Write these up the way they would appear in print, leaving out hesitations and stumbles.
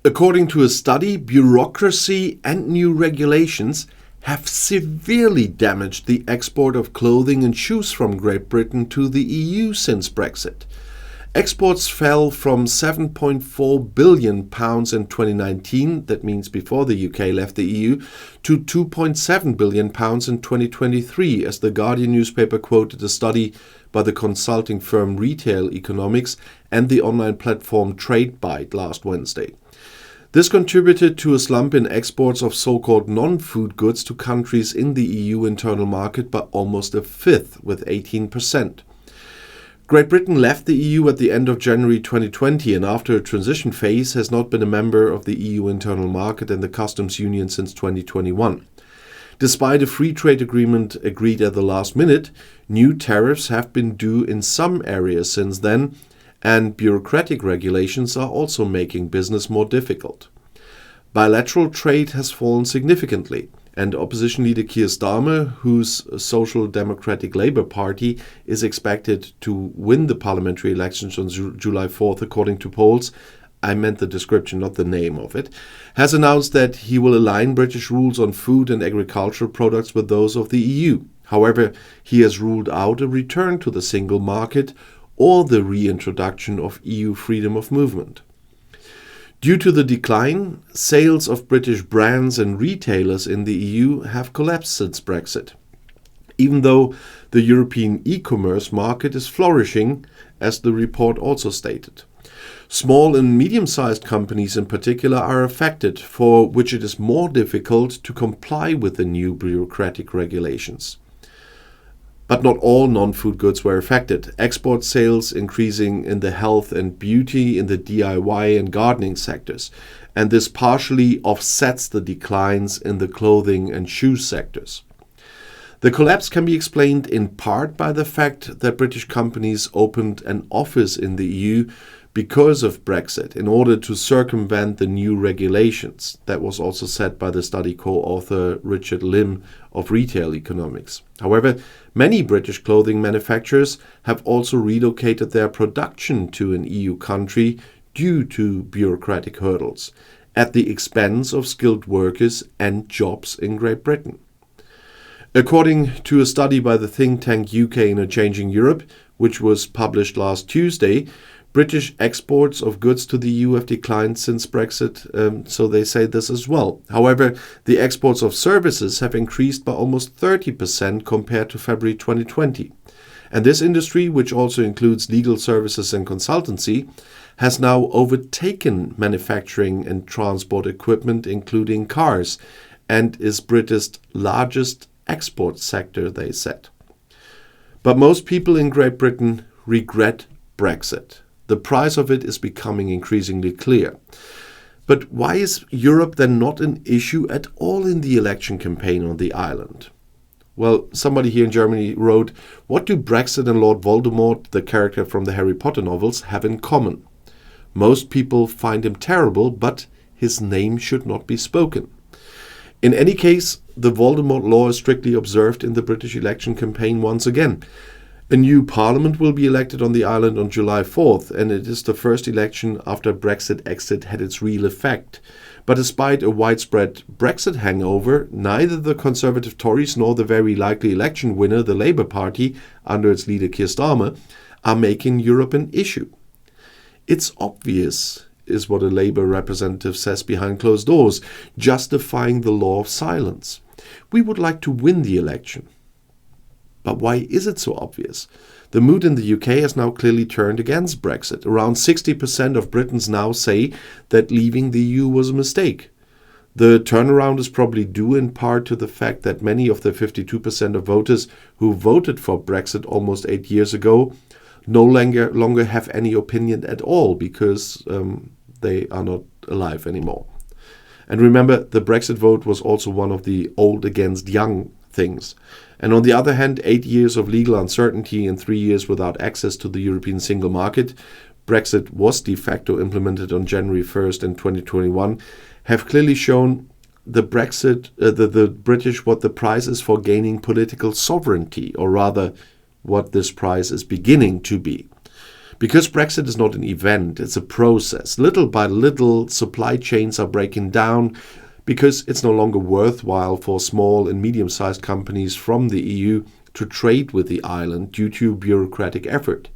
According to a study, bureaucracy and new regulations have severely damaged the export of clothing and shoes from Great Britain to the EU since Brexit. Exports fell from £7.4 billion in 2019, that means before the UK left the EU, to £2.7 billion in 2023, as the Guardian newspaper quoted a study by the consulting firm Retail Economics and the online platform Tradebyte last Wednesday. This contributed to a slump in exports of so-called non-food goods to countries in the EU internal market by almost a fifth, with 18%. Great Britain left the EU at the end of January 2020 and after a transition phase has not been a member of the EU internal market and the customs union since 2021. Despite a free trade agreement agreed at the last minute, new tariffs have been due in some areas since then, and bureaucratic regulations are also making business more difficult. Bilateral trade has fallen significantly, and opposition leader Keir Starmer, whose Social Democratic Labour Party is expected to win the parliamentary elections on July 4th according to polls, I meant the description, not the name of it, has announced that he will align British rules on food and agricultural products with those of the EU. However, he has ruled out a return to the single market or the reintroduction of EU freedom of movement. Due to the decline, sales of British brands and retailers in the EU have collapsed since Brexit, even though the European e-commerce market is flourishing, as the report also stated. Small and medium-sized companies in particular are affected, for which it is more difficult to comply with the new bureaucratic regulations. But not all non-food goods were affected. Export sales increasing in the health and beauty, in the DIY and gardening sectors, and this partially offsets the declines in the clothing and shoe sectors. The collapse can be explained in part by the fact that British companies opened an office in the EU because of Brexit in order to circumvent the new regulations. That was also said by the study co-author Richard Lim of Retail Economics. However, many British clothing manufacturers have also relocated their production to an EU country due to bureaucratic hurdles, at the expense of skilled workers and jobs in Great Britain. According to a study by the think tank UK in a Changing Europe, which was published last Tuesday, British exports of goods to the EU have declined since Brexit, so they say this as well. However, the exports of services have increased by almost 30% compared to February 2020. And this industry, which also includes legal services and consultancy, has now overtaken manufacturing and transport equipment, including cars, and is Britain's largest export sector, they said. But most people in Great Britain regret Brexit. The price of it is becoming increasingly clear. But why is Europe then not an issue at all in the election campaign on the island? Well, somebody here in Germany wrote, "What do Brexit and Lord Voldemort, the character from the Harry Potter novels, have in common? Most people find him terrible, but his name should not be spoken." In any case, the Voldemort law is strictly observed in the British election campaign once again. A new parliament will be elected on the island on July 4th, and it is the first election after Brexit exit had its real effect. But despite a widespread Brexit hangover, neither the Conservative Tories nor the very likely election winner, the Labour Party, under its leader Keir Starmer, are making Europe an issue. "It's obvious," is what a Labour representative says behind closed doors, justifying the law of silence. "We would like to win the election." But why is it so obvious? The mood in the UK has now clearly turned against Brexit. Around 60% of Britons now say that leaving the EU was a mistake. The turnaround is probably due in part to the fact that many of the 52% of voters who voted for Brexit almost 8 years ago no longer have any opinion at all because they are not alive anymore. And remember, the Brexit vote was also one of the old against young things. And on the other hand, 8 years of legal uncertainty and 3 years without access to the European single market, Brexit was de facto implemented on January 1st in 2021, have clearly shown the British what the price is for gaining political sovereignty, or rather what this price is beginning to be. Because Brexit is not an event, it's a process. Little by little, supply chains are breaking down because it's no longer worthwhile for small and medium-sized companies from the EU to trade with the island due to bureaucratic effort.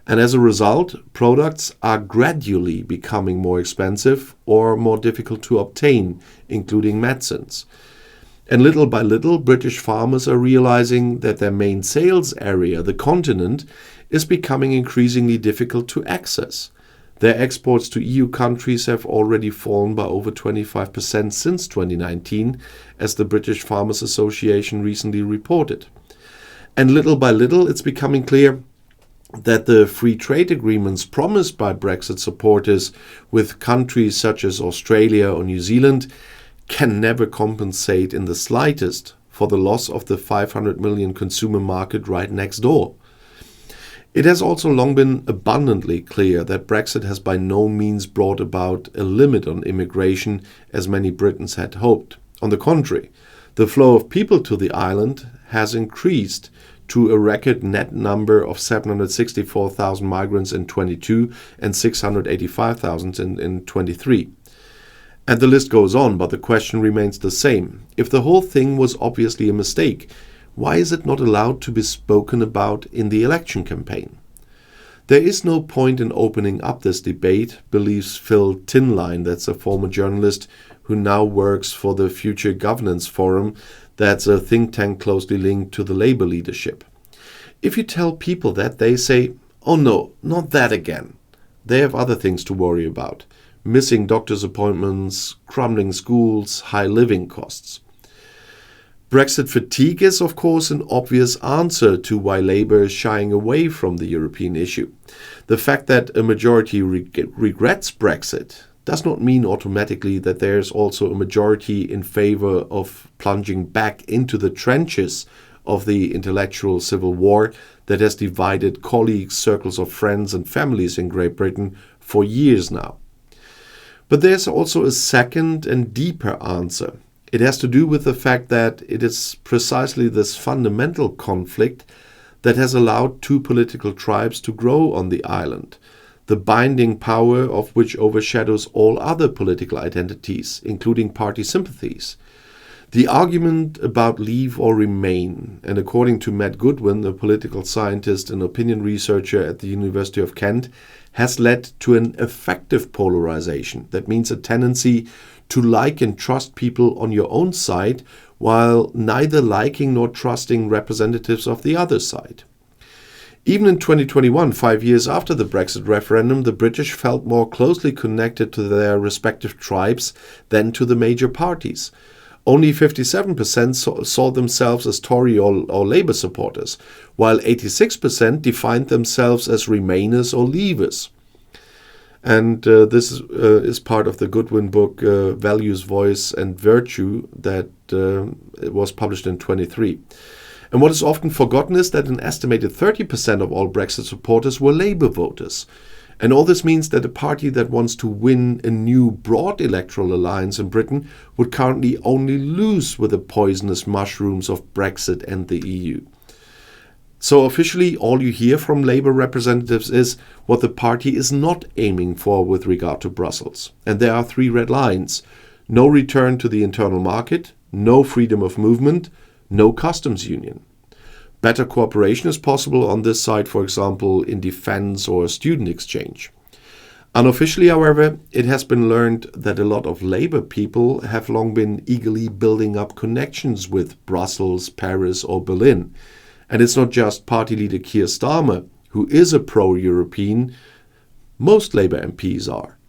And as a result, products are gradually becoming more expensive or more difficult to obtain, including medicines. And little by little, British farmers are realizing that their main sales area, the continent, is becoming increasingly difficult to access. Their exports to EU countries have already fallen by over 25% since 2019, as the British Farmers Association recently reported. And little by little, it's becoming clear that the free trade agreements promised by Brexit supporters with countries such as Australia or New Zealand can never compensate in the slightest for the loss of the 500 million consumer market right next door. It has also long been abundantly clear that Brexit has by no means brought about a limit on immigration as many Britons had hoped. On the contrary, the flow of people to the island has increased to a record net number of 764,000 migrants in 22 and 685,000 in 23. And the list goes on, but the question remains the same. If the whole thing was obviously a mistake, why is it not allowed to be spoken about in the election campaign? There is no point in opening up this debate, believes Phil Tinline, that's a former journalist who now works for the Future Governance Forum, that's a think tank closely linked to the Labour leadership. If you tell people that, they say, oh no, not that again. They have other things to worry about. Missing doctor's appointments, crumbling schools, high living costs. Brexit fatigue is, of course, an obvious answer to why Labour is shying away from the European issue. The fact that a majority regrets Brexit does not mean automatically that there is also a majority in favour of plunging back into the trenches of the intellectual civil war that has divided colleagues, circles of friends and families in Great Britain for years now. But there's also a second and deeper answer. It has to do with the fact that it is precisely this fundamental conflict that has allowed two political tribes to grow on the island, the binding power of which overshadows all other political identities, including party sympathies. The argument about leave or remain, and according to Matt Goodwin, a political scientist and opinion researcher at the University of Kent, has led to an effective polarization. That means a tendency to like and trust people on your own side, while neither liking nor trusting representatives of the other side. Even in 2021, 5 years after the Brexit referendum, the British felt more closely connected to their respective tribes than to the major parties. Only 57% saw themselves as Tory or Labour supporters, while 86% defined themselves as Remainers or Leavers. And this is part of the Goodwin book, Values, Voice and Virtue, that was published in 23. And what is often forgotten is that an estimated 30% of all Brexit supporters were Labour voters. And all this means that a party that wants to win a new broad electoral alliance in Britain would currently only lose with the poisonous mushrooms of Brexit and the EU. So officially, all you hear from Labour representatives is what the party is not aiming for with regard to Brussels. And there are 3 red lines: no return to the internal market, no freedom of movement, no customs union. Better cooperation is possible on this side, for example, in defense or student exchange. Unofficially, however, it has been learned that a lot of Labour people have long been eagerly building up connections with Brussels, Paris or Berlin. And it's not just party leader Keir Starmer, who is a pro-European. Most Labour MPs are.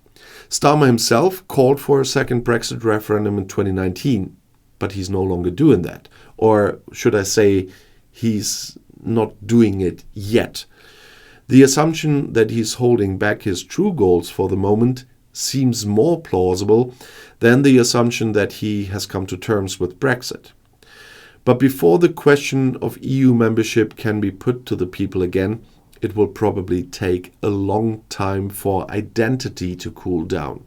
Starmer himself called for a second Brexit referendum in 2019, but he's no longer doing that. Or should I say, he's not doing it yet. The assumption that he's holding back his true goals for the moment seems more plausible than the assumption that he has come to terms with Brexit. But before the question of EU membership can be put to the people again, it will probably take a long time for identity to cool down,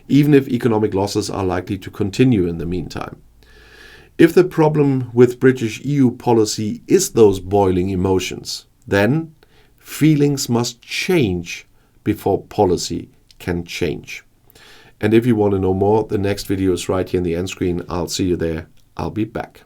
even if economic losses are likely to continue in the meantime. If the problem with British EU policy is those boiling emotions, then feelings must change before policy can change. And if you want to know more, the next video is right here in the end screen. I'll see you there. I'll be back.